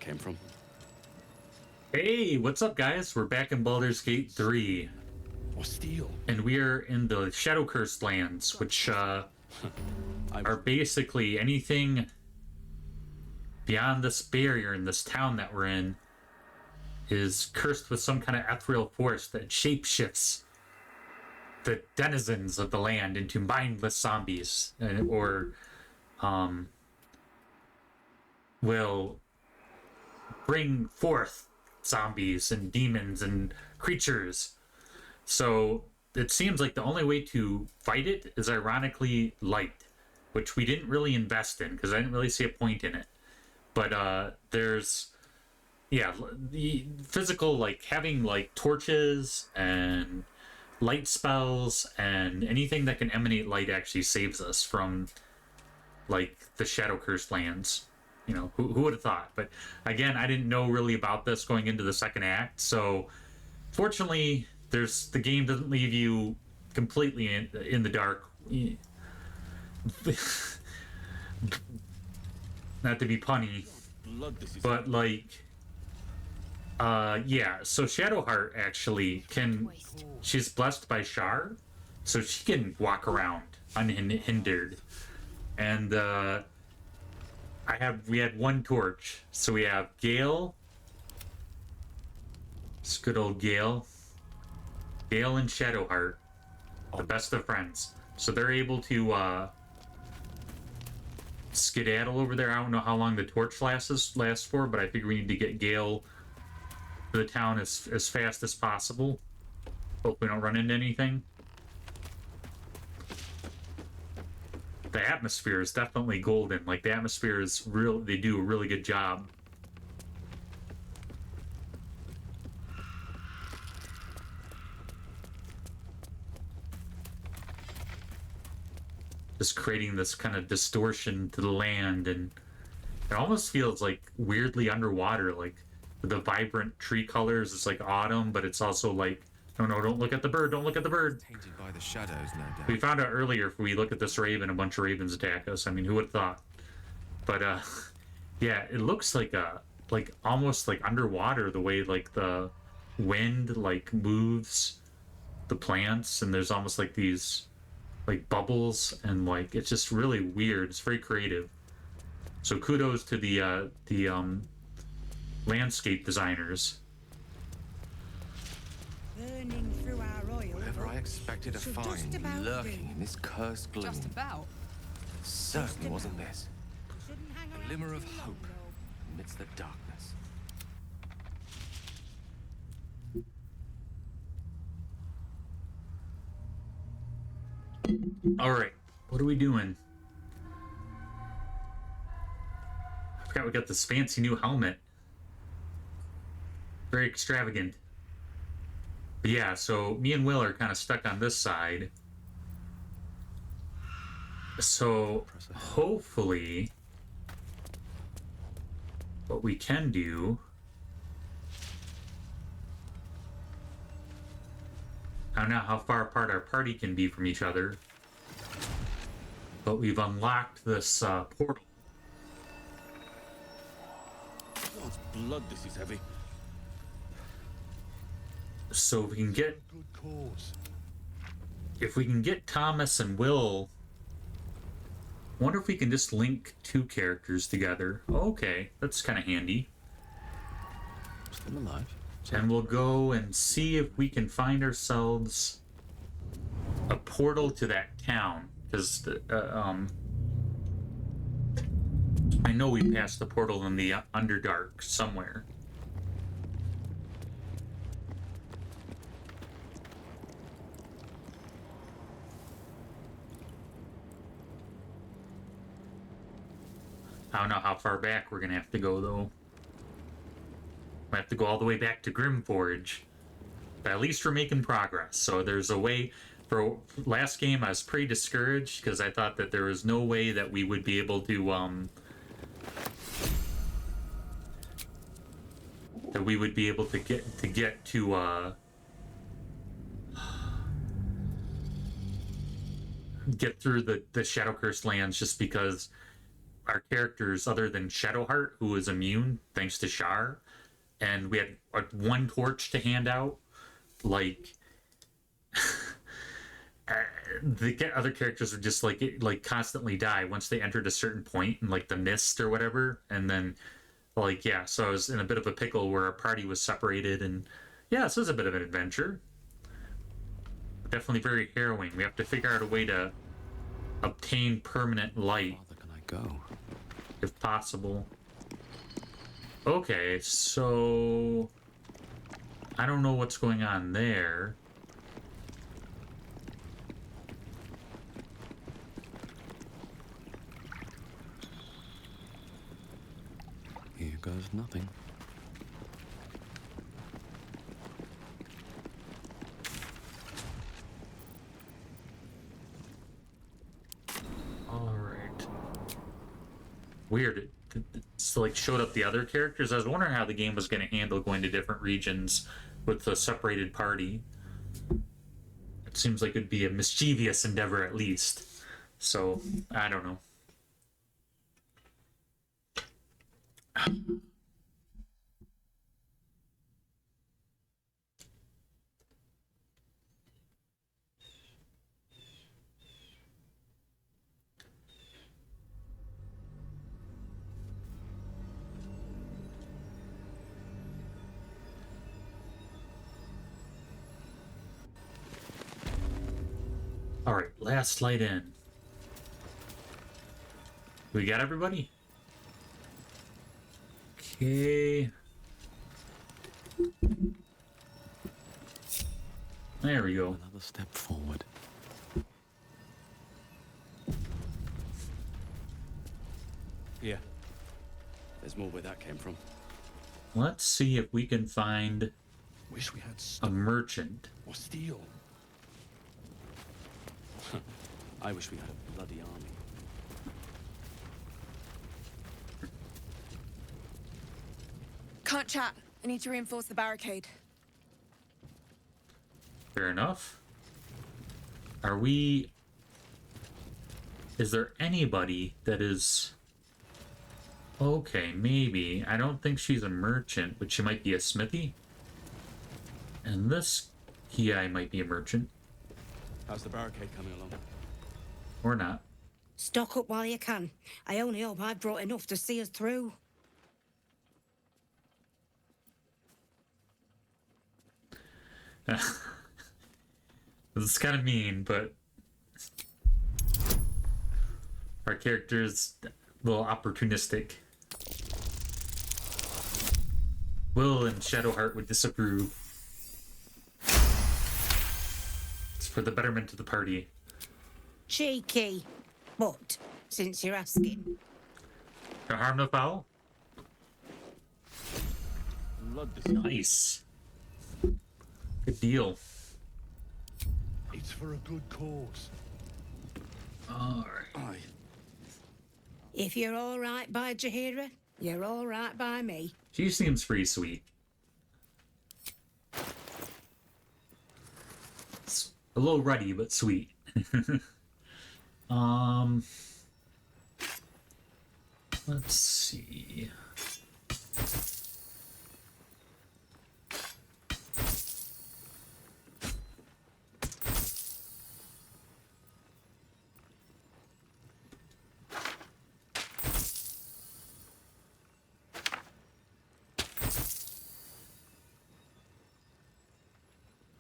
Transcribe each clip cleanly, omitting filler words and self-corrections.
came from. Hey, what's up, guys? We're back in Baldurs Gate 3. Or steel. And we are in the Shadow Cursed lands, which are basically anything beyond this barrier in this town that we're in is cursed with some kind of ethereal force that shapeshifts the denizens of the land into mindless zombies, or will bring forth zombies and demons and creatures. So it seems like the only way to fight it is ironically light, which we didn't really invest in because I didn't really see a point in it. But there's, yeah, the physical, like having like torches and light spells and anything that can emanate light actually saves us from like the Shadow Cursed lands. You know, who would have thought? But again, I didn't know really about this going into the second act. So fortunately, the game doesn't leave you completely in the dark. Not to be punny, but like, yeah. So Shadowheart actually she's blessed by Shar, so she can walk around unhindered. And we had one torch, so we have Gale. It's good old Gale. Gale and Shadowheart, the best of friends. So they're able to skedaddle over there. I don't know how long the torch lasts for, but I figure we need to get Gale to the town as fast as possible. Hope we don't run into anything. The atmosphere is definitely golden. Like, the atmosphere is real. They do a really good job. Just creating this kind of distortion to the land, and it almost feels like weirdly underwater, like the vibrant tree colors. It's like autumn, but it's also like, oh no, don't look at the bird, don't look at the bird. Tainted by the shadows, no doubt. We found out earlier, if we look at this raven, a bunch of ravens attack us. I mean, who would have thought? But yeah, it looks like almost like underwater, the way like the wind like moves the plants, and there's almost like these like bubbles, and like it's just really weird. It's very creative. So kudos to the landscape designers. Burning through our oil. Whatever I expected to find lurking in this cursed gloom. Just about. Certainly wasn't this. Shouldn't hang A around glimmer of too hope long, though. amidst the darkness. All right, what are we doing? I forgot we got this fancy new helmet. Very extravagant. But yeah, so me and Will are kind of stuck on this side. So hopefully what we can do, I don't know how far apart our party can be from each other, but we've unlocked this portal. God's blood, this is heavy. So we can get, Good cause. if we can get Thomas and Will, wonder if we can just link two characters together. Okay, that's kind of handy. Still alive. And we'll go and see if we can find ourselves a portal to that town. Because I know we passed the portal in the Underdark somewhere. I don't know how far back we're going to have to go, though. We have to go all the way back to Grimforge. But at least we're making progress. So there's a way. For last game, I was pretty discouraged because I thought that there was no way that we would be able to get to get through the Shadow Cursed lands, just because our characters other than Shadowheart, who was immune thanks to Shar, and we had one torch to hand out. Like, the other characters would just like constantly die once they entered a certain point in like the mist or whatever, and then like yeah, so I was in a bit of a pickle where our party was separated, and yeah, this was a bit of an adventure. Definitely very harrowing. We have to figure out a way to obtain permanent light. Farther can I go? If possible. Okay, so I don't know what's going on there. Here goes nothing. All right. Weird. It's like showed up the other characters. I was wondering how the game was going to handle going to different regions with the separated party. It seems like it'd be a mischievous endeavor at least. So, I don't know. Alright, last light in. We got everybody? Okay. There we go. Another step forward. Yeah. There's more where that came from. Let's see if we can find Wish we had a stone merchant. or steel. I wish we had a bloody army. Can't chat. I need to reinforce the barricade. Fair enough. Are we... Is there anybody that is... Okay, maybe. I don't think she's a merchant, but she might be a smithy. And this guy might be a merchant. How's the barricade coming along? Or not. Stock up while you can. I only hope I've brought enough to see us through. It's kind of mean, but... Our character's a little opportunistic. Will and Shadowheart would disapprove. It's for the betterment of the party. Cheeky. But, since you're asking, No harm, no foul? Blood this Nice. Good deal. It's for a good cause. Alright. Aye. if you're all right by Jahira, you're all right by me. She seems pretty sweet. It's a little ruddy, but sweet. Let's see.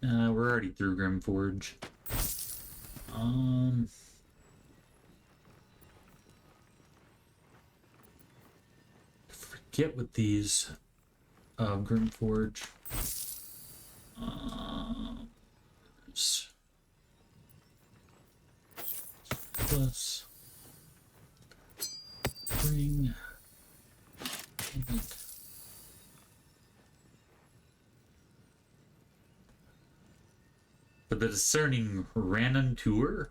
We're already through Grimforge. Forget what these Grimforge. Plus bring it. For the discerning Raconteur,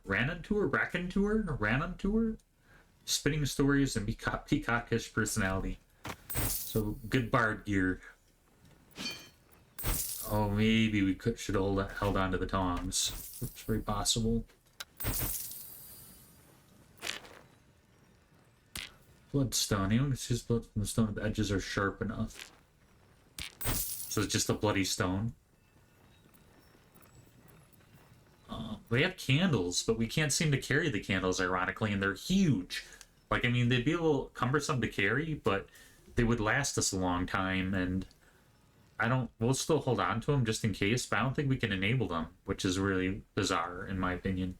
spinning stories and peacockish personality. So good bard gear. Oh, maybe we should have held on to the tongs. It's very possible. Bloodstone. Anyone who sees blood from the stone, the edges are sharp enough. So it's just a bloody stone. They have candles, but we can't seem to carry the candles, ironically, and they're huge. Like, I mean, they'd be a little cumbersome to carry, but they would last us a long time, and we'll still hold on to them just in case, but I don't think we can enable them, which is really bizarre, in my opinion.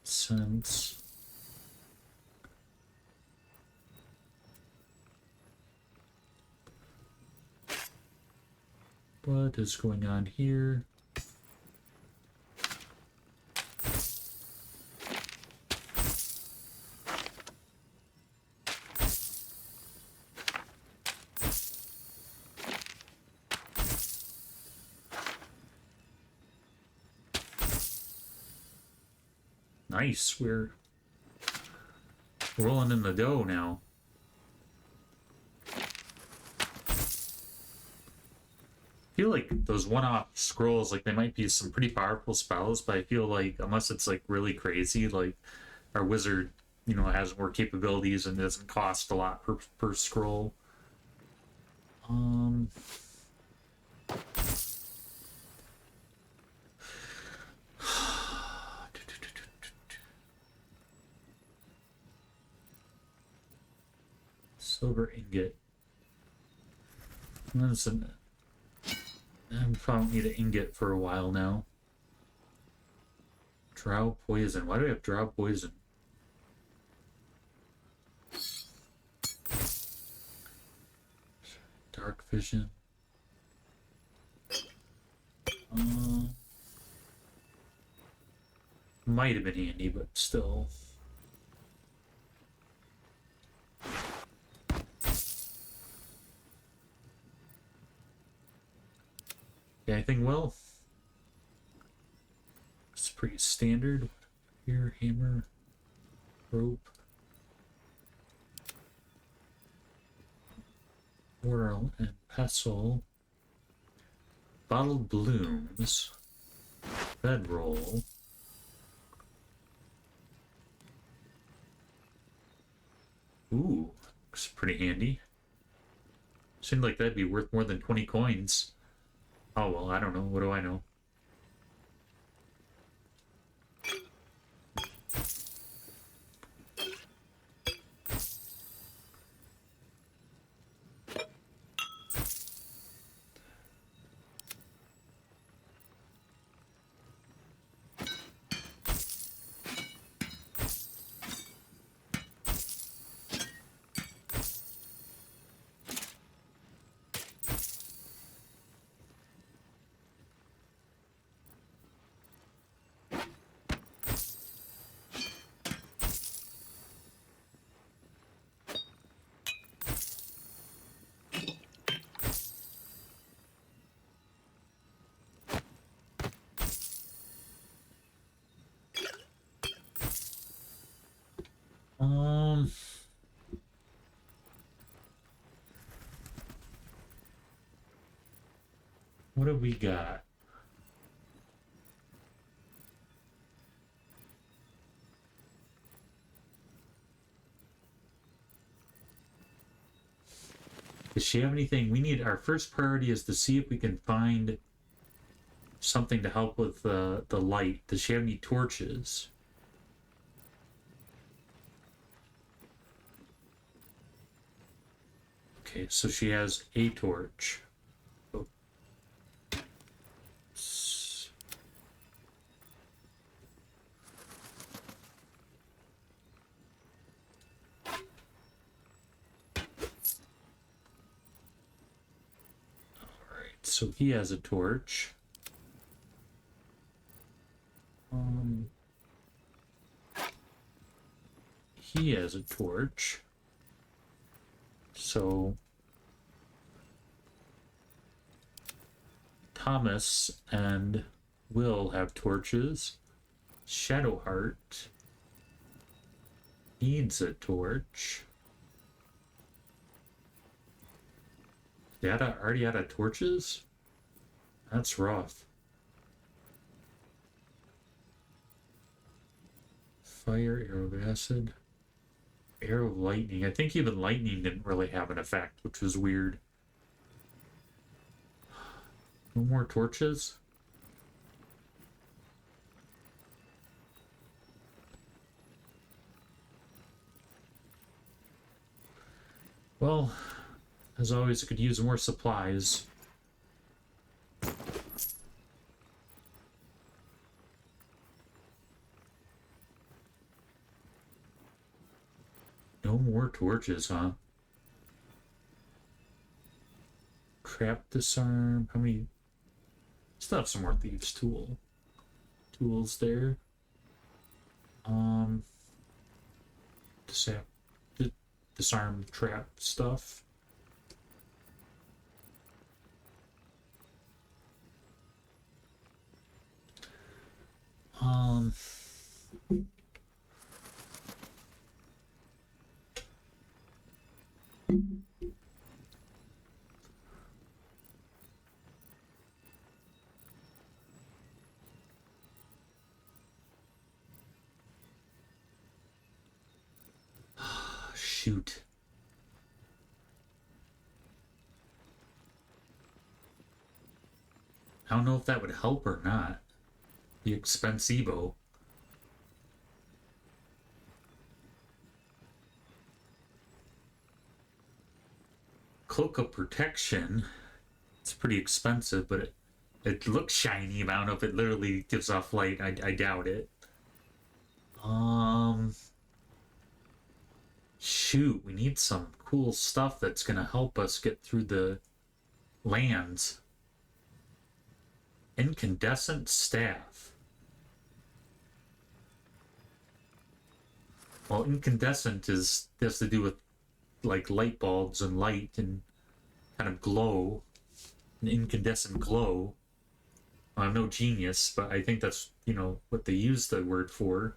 Sense. What is going on here? Nice, we're rolling in the dough now. I feel like those one-off scrolls, like, they might be some pretty powerful spells, but I feel like, unless it's, like, really crazy, like, our wizard, you know, has more capabilities and doesn't cost a lot per scroll. Silver ingot. Listen, I probably need an ingot for a while now. Drow poison. Why do I have drow poison? Dark vision. Might have been handy, but still. Yeah, I think, well, it's pretty standard. Here, hammer, rope, whirl, and pestle. Bottled blooms, bedroll. Ooh, looks pretty handy. Seemed like that'd be worth more than 20 coins. Oh, well, I don't know. What do I know? What have we got? Does she have anything? We need, our first priority is to see if we can find something to help with the light. Does she have any torches? Okay, so she has a torch. Oh. Alright, so he has a torch. He has a torch. So Thomas and Will have torches. Shadowheart needs a torch. They already out of torches? That's rough. Fire, arrow of acid, arrow of lightning. I think even lightning didn't really have an effect, which was weird. No more torches? Well, as always, I could use more supplies. No more torches, huh? Trap disarm. How many? Still have some more thieves' tools there. Disarm trap stuff. Shoot. I don't know if that would help or not. The expensivo. Cloak of protection. It's pretty expensive, but it looks shiny. I don't know if it literally gives off light. I doubt it. Shoot, we need some cool stuff that's gonna help us get through the lands. Incandescent staff. Well, incandescent has to do with like light bulbs and light and kind of glow, an incandescent glow. I'm no genius, but I think that's, you know, what they use the word for.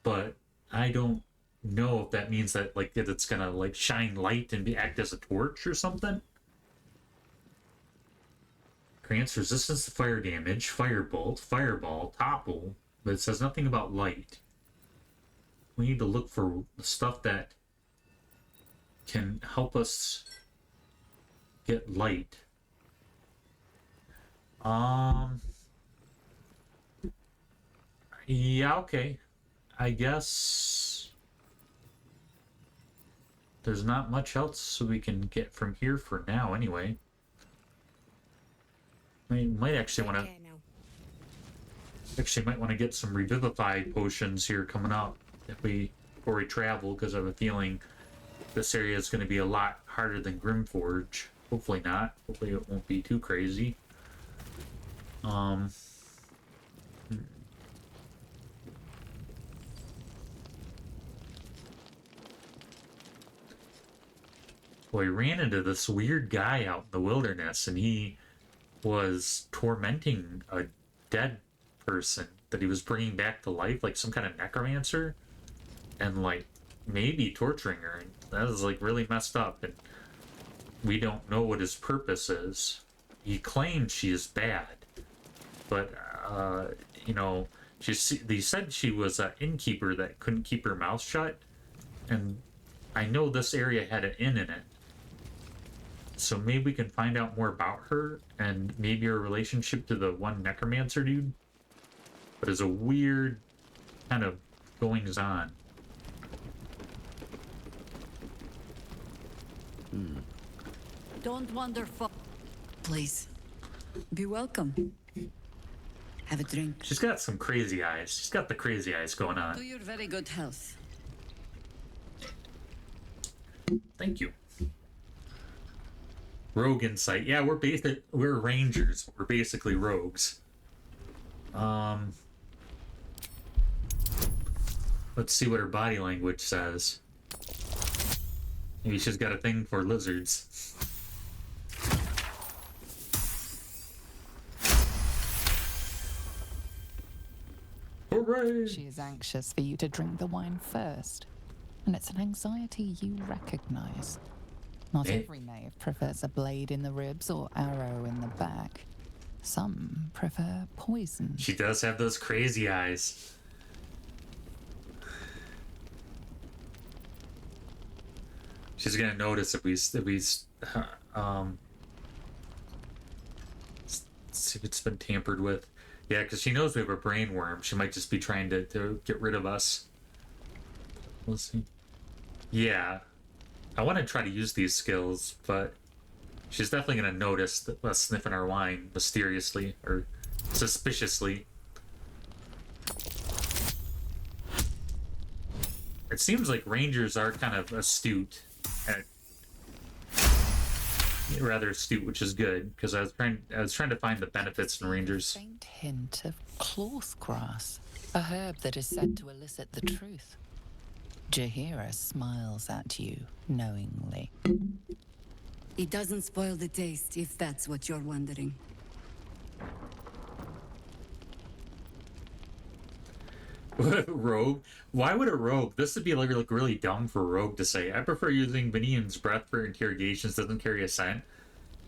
But I don't know if that means that like that it's gonna like shine light and act as a torch or something. Grants resistance to fire damage, firebolt, fireball, topple, but it says nothing about light. We need to look for the stuff that can help us get light. Yeah, okay. I guess there's not much else we can get from here for now, anyway. I might actually want to. Actually, might want to get some revivify potions here coming up before we travel, because I have a feeling this area is going to be a lot harder than Grimforge. Hopefully not. Hopefully it won't be too crazy. Well, I ran into this weird guy out in the wilderness, and he was tormenting a dead person that he was bringing back to life, like some kind of necromancer, and like maybe torturing her. And that is like really messed up, and we don't know what his purpose is. He claims she is bad, but you know, they said she was an innkeeper that couldn't keep her mouth shut, and I know this area had an inn in it. So maybe we can find out more about her and maybe her relationship to the one necromancer dude. But it's a weird kind of goings on. Don't wander far. Please. Be welcome. Have a drink. She's got some crazy eyes. She's got the crazy eyes going on. To your very good health. Thank you. Rogue insight. Yeah, we're rangers. We're basically rogues. Let's see what her body language says. Maybe she's got a thing for lizards. Hooray! She is anxious for you to drink the wine first, and it's an anxiety you recognize. Not every knave prefers a blade in the ribs or arrow in the back. Some prefer poison. She does have those crazy eyes. She's gonna notice if we um see if it's been tampered with. Yeah, because she knows we have a brain worm. She might just be trying to get rid of us. We'll see. Yeah. I want to try to use these skills, but she's definitely going to notice us sniffing our wine mysteriously or suspiciously. It seems like rangers are kind of astute. Rather astute, which is good, because I was trying to find the benefits in rangers. Faint hint of cloth grass, a herb that is said to elicit the truth. Jahira smiles at you knowingly. It doesn't spoil the taste, if that's what you're wondering. Rogue? Why would a rogue? This would be like really dumb for a rogue to say. I prefer using Vanian's breath for interrogations. Doesn't carry a scent.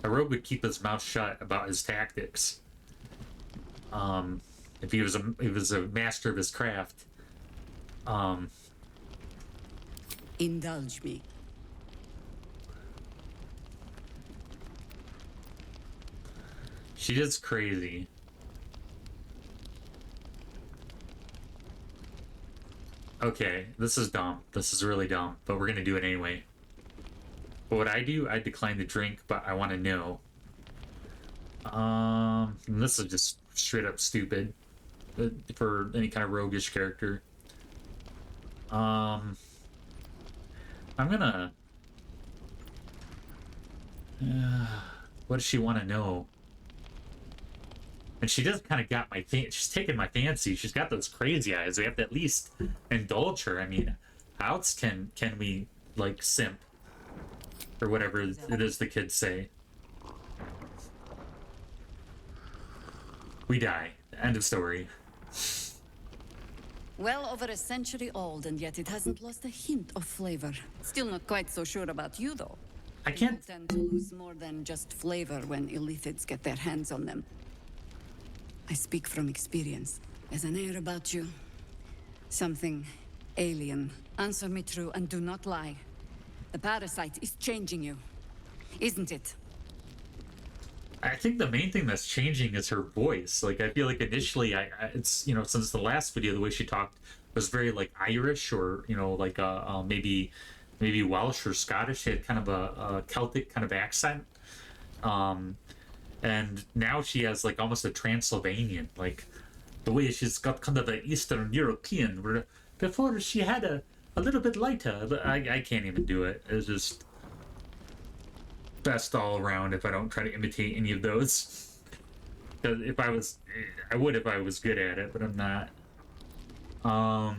A rogue would keep his mouth shut about his tactics. If he was a master of his craft. Indulge me. She is crazy. Okay, this is dumb. This is really dumb, but we're gonna do it anyway. But what I do, I decline the drink, but I want to know. This is just straight up stupid for any kind of roguish character. I'm gonna. What does she want to know? And she does kind of got my she's taken my fancy. She's got those crazy eyes. We have to at least indulge her. I mean, how else can we like simp or whatever it is the kids say? We die. End of story. Well over a century old, and yet it hasn't lost a hint of flavor. Still not quite so sure about you, though. I can't. People tend to lose more than just flavor when illithids get their hands on them. I speak from experience. There's an air about you. Something alien. Answer me true and do not lie. The parasite is changing you, isn't it? I think the main thing that's changing is her voice. Like, I feel like initially, it's, you know, since the last video, the way she talked was very, like, Irish or, you know, like, maybe Welsh or Scottish. She had kind of a Celtic kind of accent. And now she has, like, almost a Transylvanian, like, the way she's got kind of the Eastern European, where before she had a little bit lighter, but I can't even do it. It's just best all around if I don't try to imitate any of those. If I was, I would if I was good at it, but I'm not. But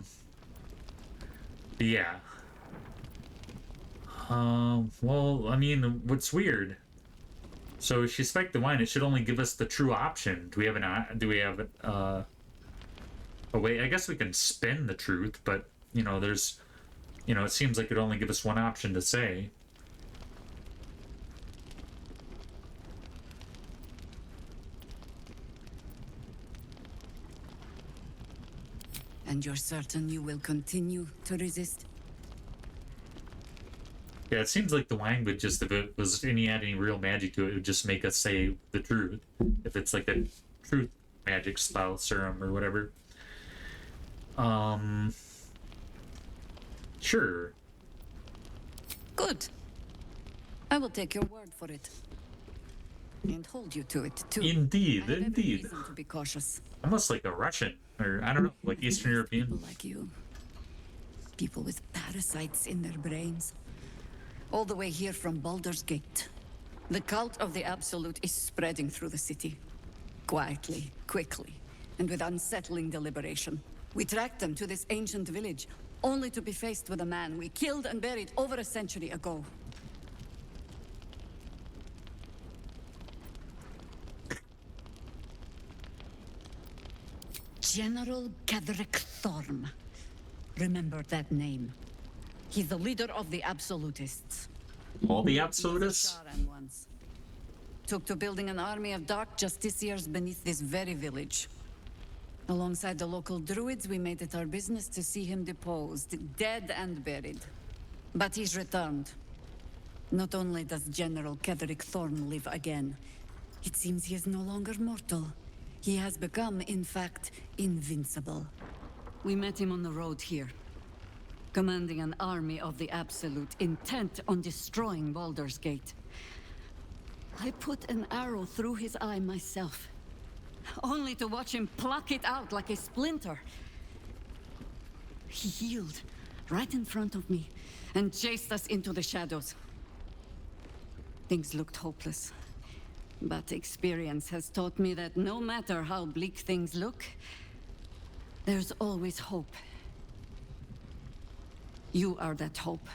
yeah. Well, I mean, what's weird? So if she spiked the wine, it should only give us the true option. Do we have a way? I guess we can spin the truth, but you know, there's, you know, it seems like it'd only give us one option to say. And you're certain you will continue to resist? Yeah, it seems like the wine would just, if it was any real magic to it, it would just make us say the truth. If it's like a truth magic spell serum or whatever. Sure. Good. I will take your word for it. And hold you to it, too. Indeed, I have every indeed. reason to be cautious. Almost like a Russian, or I don't know, like Eastern European. People like you. People with parasites in their brains. All the way here from Baldurs Gate. The cult of the Absolute is spreading through the city. Quietly, quickly, and with unsettling deliberation. We tracked them to this ancient village, only to be faced with a man we killed and buried over a century ago. General Gadrick Thorm. Remember that name. He's the leader of the Absolutists. All the He was a Absolutists? Sharan once. Took to building an army of dark justiciars beneath this very village. Alongside the local druids, we made it our business to see him deposed, dead and buried. But he's returned. Not only does General Ketherick Thorn live again, it seems he is no longer mortal. He has become, in fact, invincible. We met him on the road here, commanding an army of the Absolute, intent on destroying Baldur's Gate. I put an arrow through his eye myself, only to watch him pluck it out like a splinter. He healed right in front of me and chased us into the shadows. Things looked hopeless, but experience has taught me that no matter how bleak things look, there's always hope. You are that hope.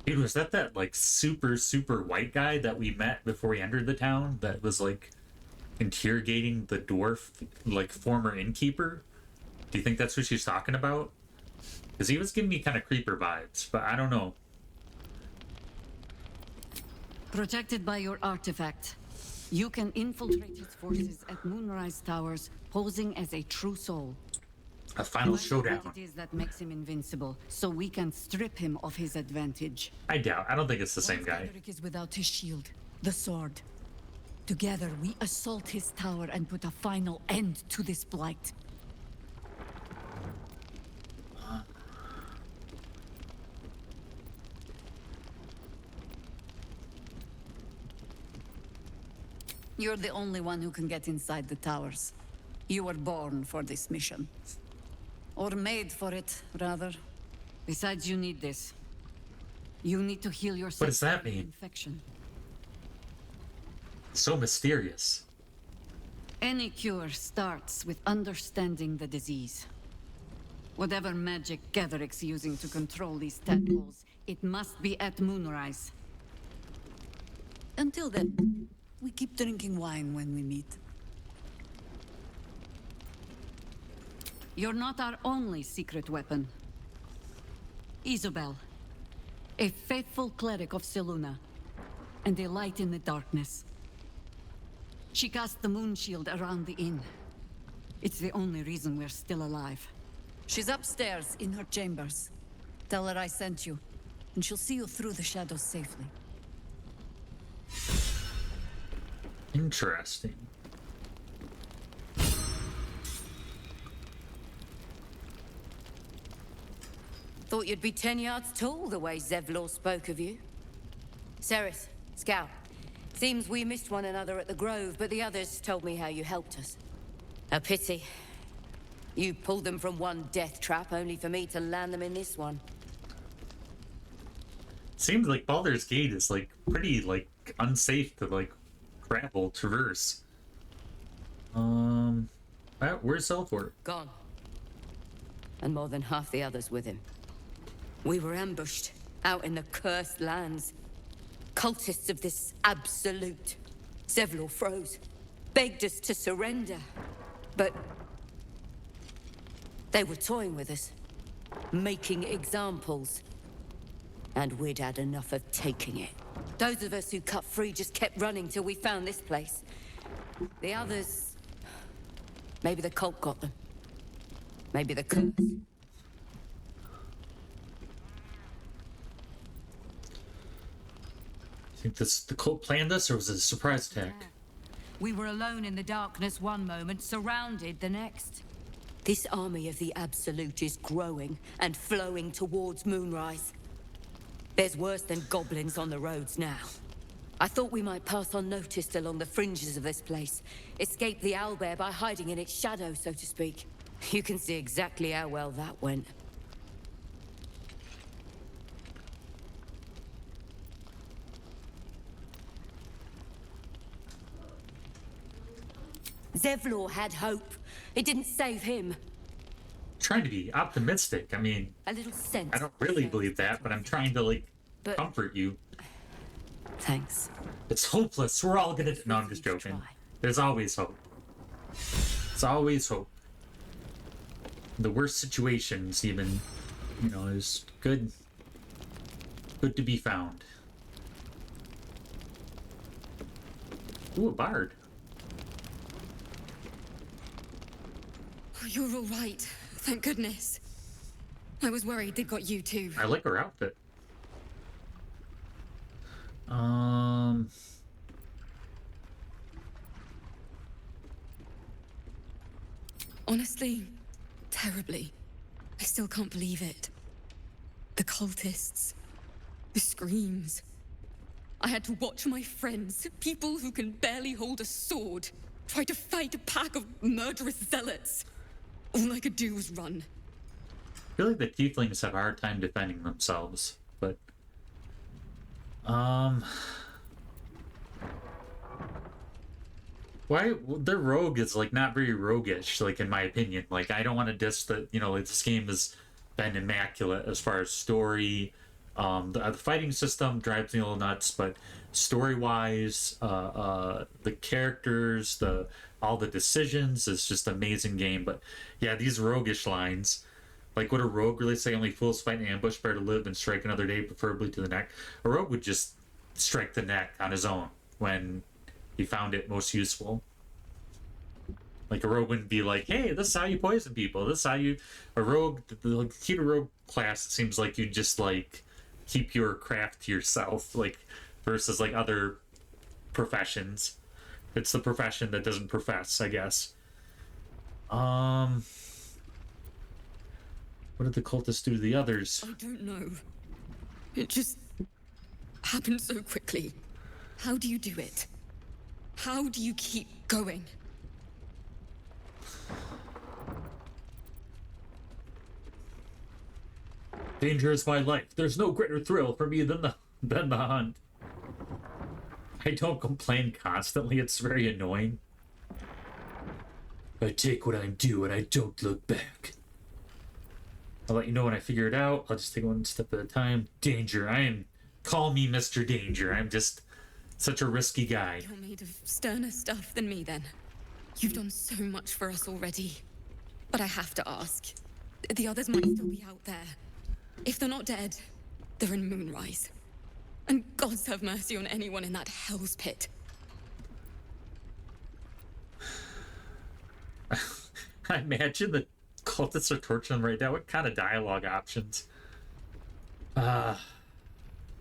Dude, was that like super white guy that we met before we entered the town that was like interrogating the dwarf, like former innkeeper? Do you think that's who she's talking about? Because he was giving me kind of creeper vibes, but I don't know. Protected by your artifact, you can infiltrate his forces at Moonrise Towers, posing as a true soul. A final Find out showdown. what it is that makes him invincible, so we can strip him of his advantage. I doubt. I don't think it's the same guy. Ketherick is without his shield, the sword. Together, we assault his tower and put a final end to this blight. You're the only one who can get inside the towers. You were born for this mission. Or made for it, rather. Besides, you need this. You need to heal yourself. What does that from the mean? infection. So mysterious. Any cure starts with understanding the disease. Whatever magic Ketherick's using to control these tadpoles, it must be at Moonrise. Until then, we keep drinking wine when we meet. You're not our only secret weapon. Isobel, a faithful cleric of Selûne, and a light in the darkness. She cast the moon shield around the inn. It's the only reason we're still alive. She's upstairs in her chambers. Tell her I sent you, and she'll see you through the shadows safely. Interesting. Thought you'd be 10 yards tall the way Zevlor spoke of you. Cerys, Scout. Seems we missed one another at the Grove, but the others told me how you helped us. A pity. You pulled them from one death trap, only for me to land them in this one. Seems like Baldur's Gate is like pretty like unsafe to like travel, traverse. Where's Selford? Gone. And more than half the others with him. We were ambushed, out in the cursed lands. Cultists of this absolute. Zevlor froze, begged us to surrender. But they were toying with us, making examples. And we'd had enough of taking it. Those of us who cut free just kept running till we found this place. The others... maybe the cult got them. Maybe the curse. Think the cult planned this, or was it a surprise attack? We were alone in the darkness one moment, surrounded the next. This army of the Absolute is growing and flowing towards Moonrise. There's worse than goblins on the roads now. I thought we might pass unnoticed along the fringes of this place. Escape the owlbear by hiding in its shadow, so to speak. You can see exactly how well that went. Zevlor had hope. It didn't save him. Trying to be optimistic. I mean, A little sense. I don't really believe that, but I'm trying to like But- comfort you. Thanks. It's hopeless. We're all gonna. No, I'm just joking. There's always hope. There's always hope. The worst situations, even, you know, is good. Good to be found. Ooh, a bard. You're all right. Thank goodness. I was worried they'd got you too. I like her outfit. Honestly, terribly. I still can't believe it. The cultists. The screams. I had to watch my friends, people who can barely hold a sword, try to fight a pack of murderous zealots. All I could do was run. I feel like the tieflings have a hard time defending themselves, but why their rogue is like not very roguish, like in my opinion. Like I don't want to diss that, you know, like, this game has been immaculate as far as story. The fighting system drives me a little nuts, but story-wise, the characters, all the decisions, is just an amazing game. But yeah, these roguish lines, like would a rogue really say only fools fight in ambush, better to live and strike another day, preferably to the neck? A rogue would just strike the neck on his own when he found it most useful. Like a rogue wouldn't be like, hey, this is how you poison people. This is how you... A rogue, the key to rogue class, it seems like you just like keep your craft to yourself, like versus like other professions. It's the profession that doesn't profess, I guess. What did the cultists do to the others? I don't know. It just happened so quickly. How do you do it? How do you keep going? Danger is my life. There's no greater thrill for me than the hunt. I don't complain constantly. It's very annoying. I take what I'm due and I don't look back. I'll let you know when I figure it out. I'll just take one step at a time. Danger. Call me Mr. Danger. I'm just such a risky guy. You're made of sterner stuff than me, then. You've done so much for us already. But I have to ask. The others might still be out there. If they're not dead, they're in Moonrise. And gods have mercy on anyone in that hell's pit. I imagine the cultists are torturing them right now. What kind of dialogue options? Don't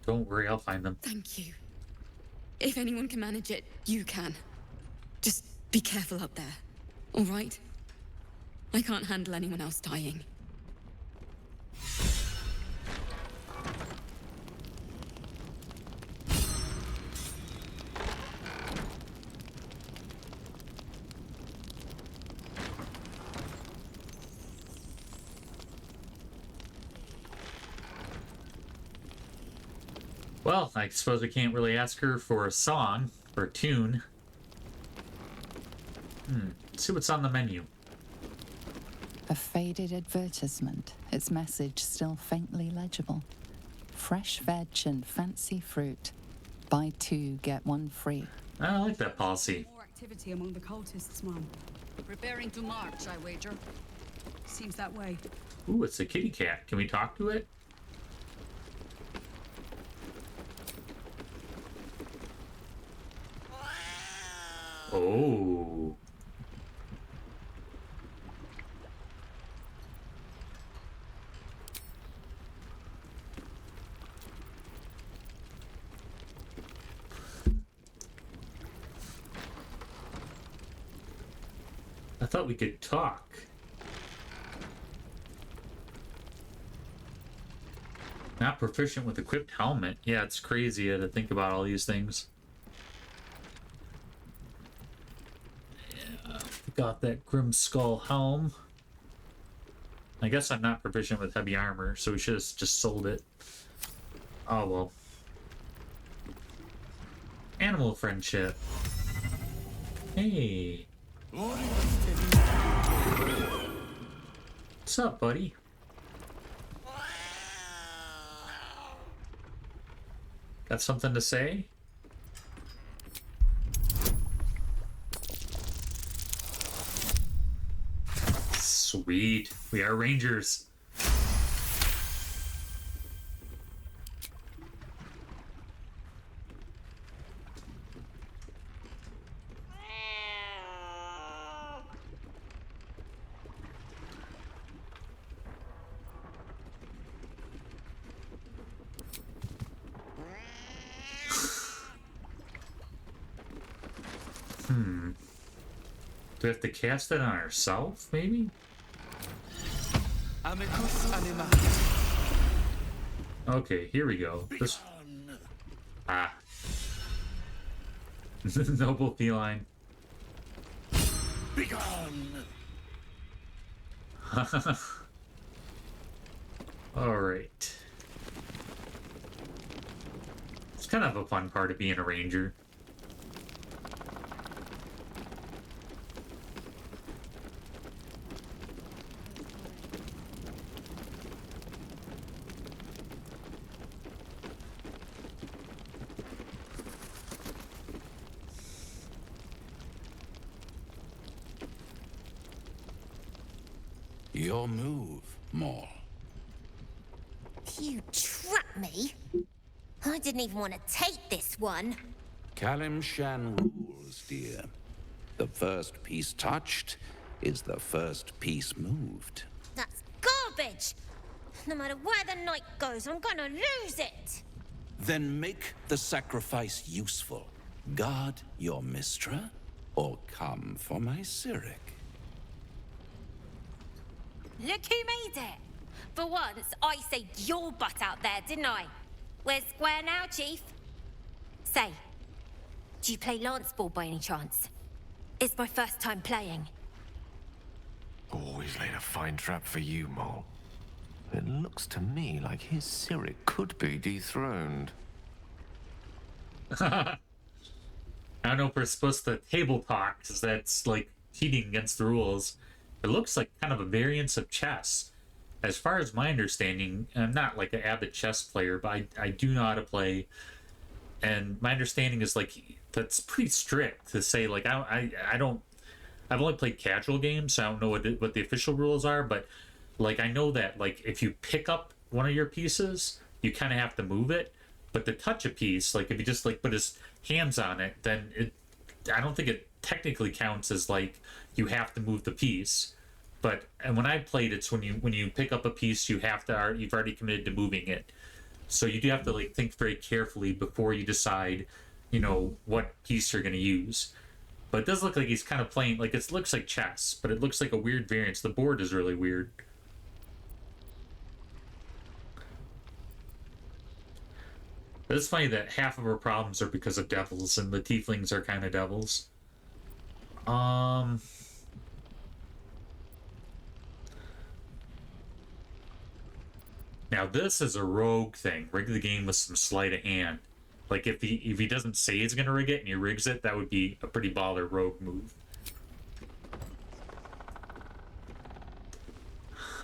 worry, I'll find them. Thank you. If anyone can manage it, you can. Just be careful up there, all right? I can't handle anyone else dying. Well, I suppose we can't really ask her for a song or a tune. Let's see what's on the menu. A faded advertisement, its message still faintly legible. Fresh veg and fancy fruit. Buy 2, get 1 free. I like that policy. More activity among the cultists, Mom. Preparing to march, I wager. Seems that way. Ooh, it's a kitty cat. Can we talk to it? Oh. I thought we could talk. Not proficient with equipped helmet. Yeah, it's crazy to think about all these things. Yeah, got that Grim Skull helm. I guess I'm not proficient with heavy armor, so we should have just sold it. Oh well. Animal friendship. Hey. What's up, buddy? Got something to say? Sweet. We are rangers. Do we have to cast it on ourselves, maybe? Amicus anima. Okay, here we go. This... Ah. Noble feline. Begone. Alright. It's kind of a fun part of being a ranger. Your move, Maul. You trapped me? I didn't even want to take this one. Kalimshan rules, dear. The first piece touched is the first piece moved. That's garbage! No matter where the night goes, I'm gonna lose it! Then make the sacrifice useful. Guard your Mistra, or come for my Cyric. Look who made it! For once, I saved your butt out there, didn't I? We're square now, Chief. Say, do you play lance ball by any chance? It's my first time playing. Always laid a fine trap for you, Mole. It looks to me like his Cyric could be dethroned. I don't know if we're supposed to table talk, because that's like cheating against the rules. It looks like kind of a variance of chess. As far as my understanding, I'm not like an avid chess player, but I do know how to play. And my understanding is like that's pretty strict to say like I don't. I've only played casual games, so I don't know what the official rules are. But like I know that like if you pick up one of your pieces, you kind of have to move it. But to touch a piece, like if you just like put his hands on it, then I don't think it technically counts as like you have to move the piece. And when I played, it's when you pick up a piece, you've already committed to moving it. So you do have to like think very carefully before you decide, what piece you're going to use. But it does look like he's kind of playing like it looks like chess, but it looks like a weird variance. The board is really weird. But it's funny that half of our problems are because of devils, and the tieflings are kind of devils. Now this is a rogue thing. Rig the game with some sleight of hand. Like if he doesn't say he's gonna rig it and he rigs it, that would be a pretty baller rogue move.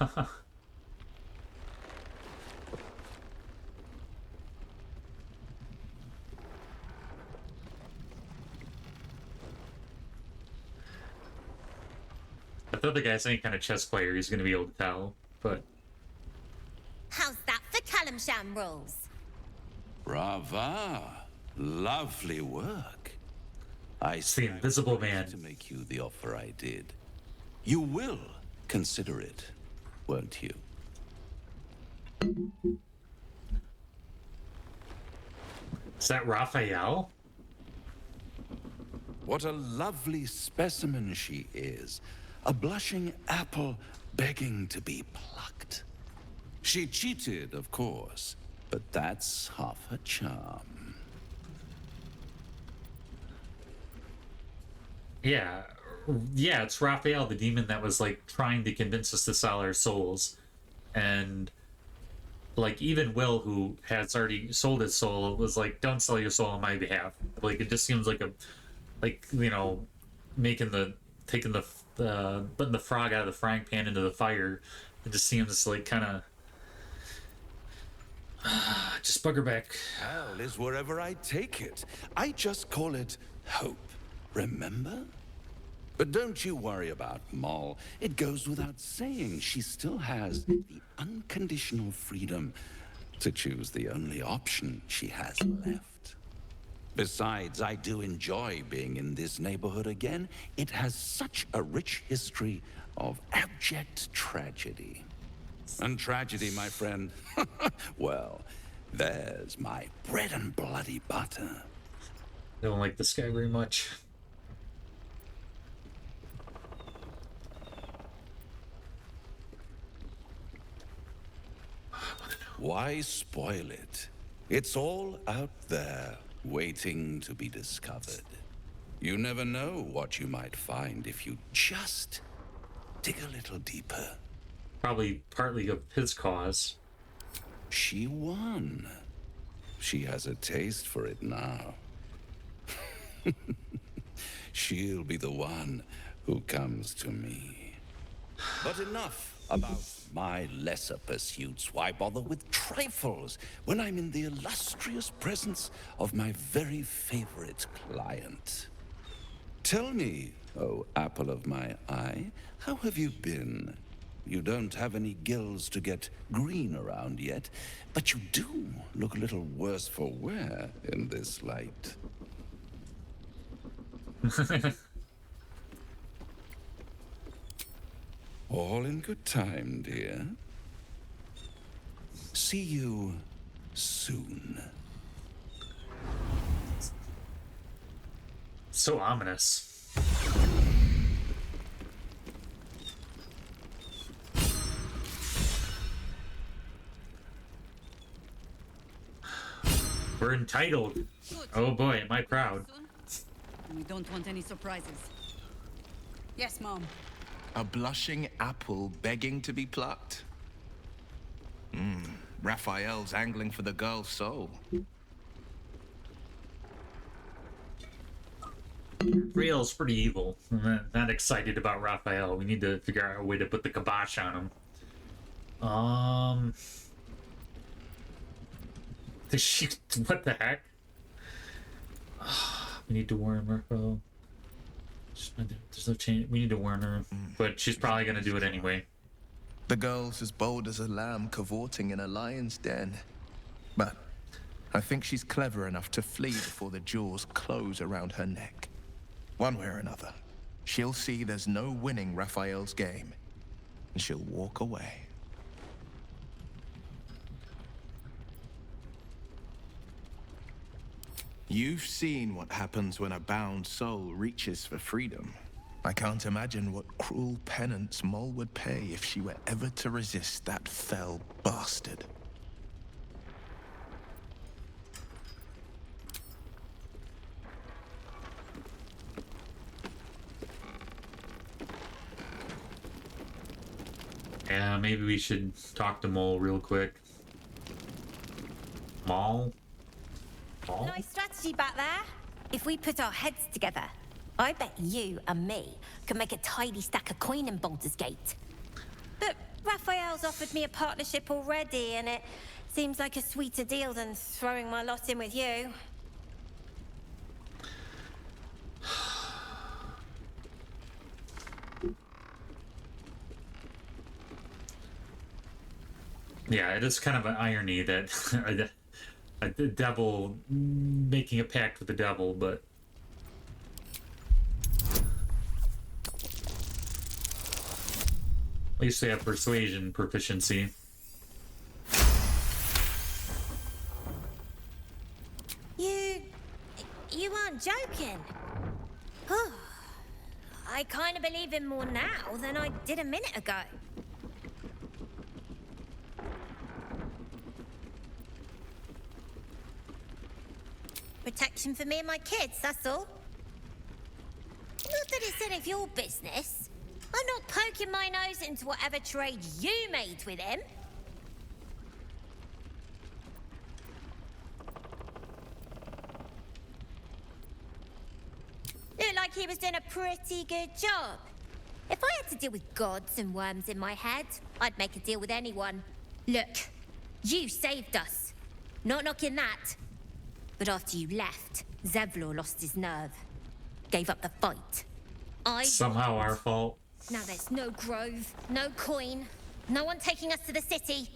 I thought the guy's any kind of chess player he's gonna be able to tell, but How's that for Kalimshan rules? Brava. Lovely work. I it's the Invisible Man. To make you the offer I did. You will consider it, won't you? Is that Raphael? What a lovely specimen she is. A blushing apple begging to be plucked. She cheated, of course, but that's half her charm. Yeah, it's Raphael, the demon that was like trying to convince us to sell our souls. And like even Will, who has already sold his soul, was like, don't sell your soul on my behalf. Like it just seems like putting the frog out of the frying pan into the fire. It just seems like kind of just bugger back. Hell is wherever I take it. I just call it hope. Remember? But don't you worry about Moll. It goes without saying she still has the unconditional freedom to choose the only option she has left. Besides, I do enjoy being in this neighborhood again. It has such a rich history of abject tragedy. And tragedy, my friend, well, there's my bread and bloody butter. I don't like this guy very much. Why spoil it? It's all out there, waiting to be discovered. You never know what you might find if you just dig a little deeper. Probably partly of his cause. She won. She has a taste for it now. She'll be the one who comes to me. But enough about my lesser pursuits. Why bother with trifles when I'm in the illustrious presence of my very favorite client? Tell me, oh apple of my eye, how have you been? You don't have any gills to get green around yet, but you do look a little worse for wear in this light. All in good time, dear. See you soon. So ominous. We're entitled. Oh boy, am I proud. We don't want any surprises. Yes, Mom. A blushing apple begging to be plucked? Raphael's angling for the girl's soul. Real's pretty evil. I'm not excited about Raphael. We need to figure out a way to put the kibosh on him. What the heck? We need to warn Raphael. There's no change. We need to warn her, but she's probably gonna do it anyway. The girl's as bold as a lamb cavorting in a lion's den. But I think she's clever enough to flee before the jaws close around her neck. One way or another, she'll see there's no winning Raphael's game, and she'll walk away. You've seen what happens when a bound soul reaches for freedom. I can't imagine what cruel penance Mole would pay if she were ever to resist that fell bastard. Yeah, maybe we should talk to Mole real quick. Mole? Nice strategy back there. If we put our heads together, I bet you and me can make a tidy stack of coin in Baldurs Gate. But Raphael's offered me a partnership already, and it seems like a sweeter deal than throwing my lot in with you. Yeah, it is kind of an irony that the devil making a pact with the devil, but at least they have persuasion proficiency. You aren't joking. I kind of believe him more now than I did a minute ago. Protection for me and my kids, that's all. Not that it's any of your business. I'm not poking my nose into whatever trade you made with him. Looked like he was doing a pretty good job. If I had to deal with gods and worms in my head, I'd make a deal with anyone. Look, you saved us. Not knocking that. But after you left, Zevlor lost his nerve. Gave up the fight. Somehow our fault. Now there's no grove, no coin, no one taking us to the city.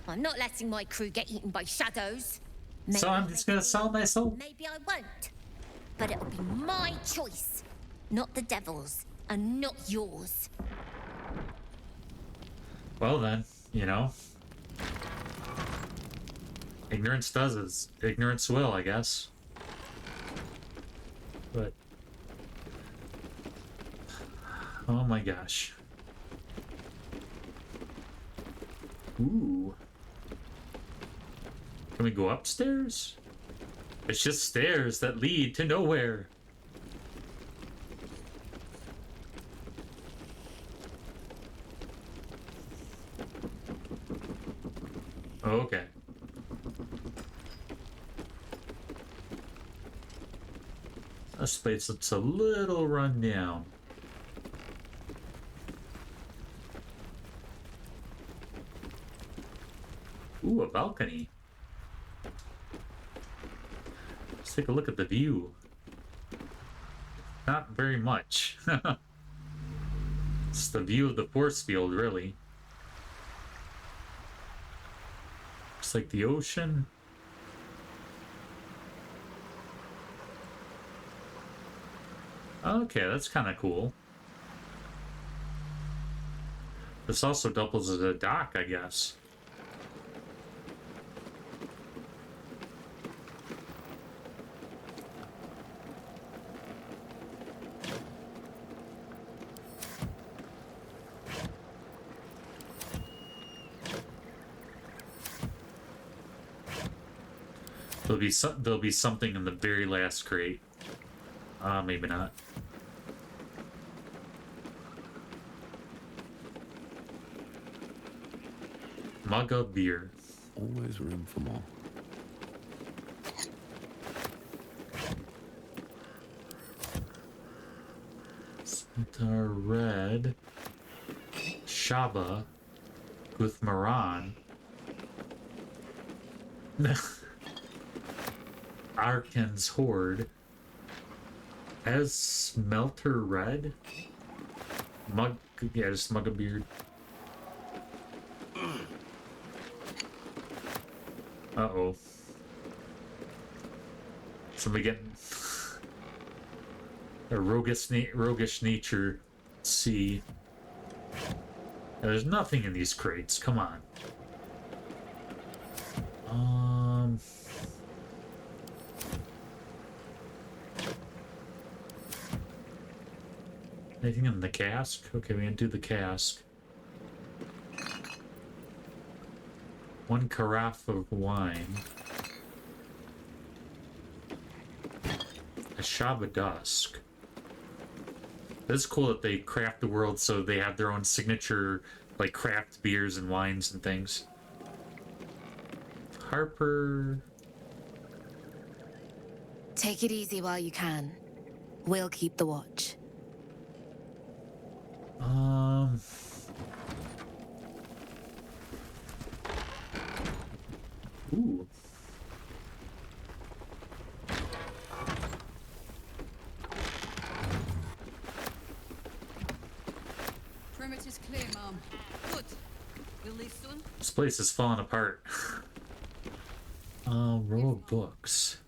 I'm not letting my crew get eaten by shadows. So I'm just gonna sell my soul. Maybe I won't. But it'll be my choice. Not the devil's, and not yours. Well then, you know. Ignorance does as ignorance will, I guess. But oh my gosh. Ooh. Can we go upstairs? It's just stairs that lead to nowhere. Okay. This place looks a little run down. Ooh, a balcony. Let's take a look at the view. Not very much. It's the view of the force field, really. Looks like the ocean. Okay, that's kind of cool. This also doubles as a dock, I guess. There'll be something in the very last crate. Maybe not. Mug of beer. Always room for more. Santa Red. Shaba. Guthmaran. Arkan's Horde. As Smelter Red? Mug, yeah, just Mug of Beard. Uh-oh. Somebody getting a roguish nature. Let's see. There's nothing in these crates, come on. Anything in the cask? Okay, we do the cask. One carafe of wine. A Shaba Dusk. It's cool that they craft the world so they have their own signature, like, craft beers and wines and things. Harper. Take it easy while you can. We'll keep the watch. Ooh. Perimeter's clear, Mom. Good. You'll leave soon? This place is falling apart. Row of books.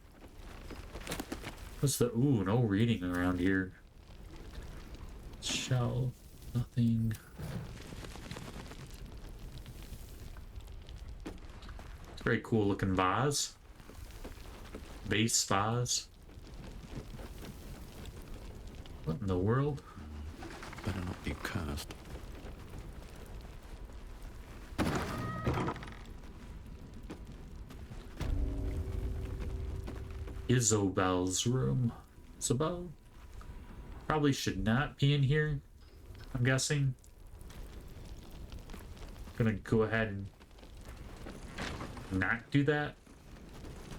What's the... Ooh, no reading around here. Shelf. Nothing. Very cool looking vase. Base vase. What in the world? Better not be cursed. Isobel's room. Isobel? Probably should not be in here, I'm guessing. Gonna go ahead and not do that.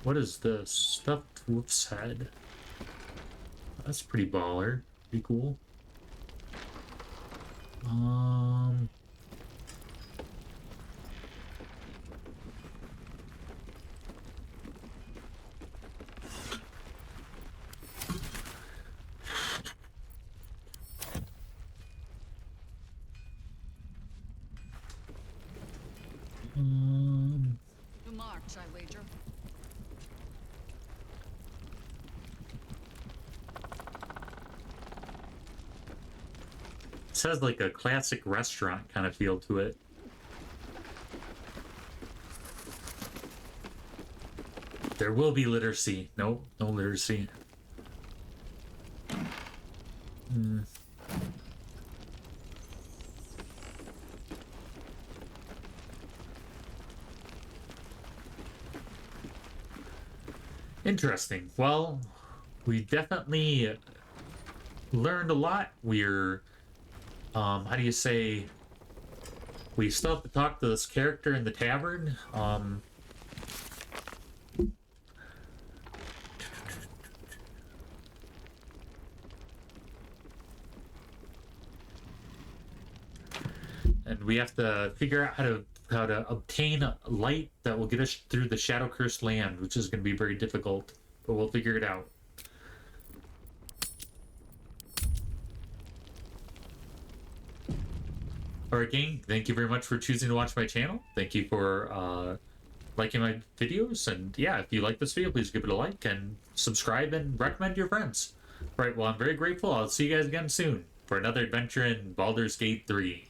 What is this? Stuffed wolf's head. That's pretty baller. Pretty cool. To march, I wager. This has like a classic restaurant kind of feel to it. There will be literacy. Nope, no literacy. Interesting. Well, we definitely learned a lot. We're, how do you say? We still have to talk to this character in the tavern. And we have to figure out how to obtain light that will get us through the shadow cursed land, which is going to be very difficult, but we'll figure it out. Alright, gang, thank you very much for choosing to watch my channel. Thank you for liking my videos, and yeah, if you like this video, please give it a like and subscribe and recommend to your friends. Alright, well, I'm very grateful. I'll see you guys again soon for another adventure in Baldur's Gate 3.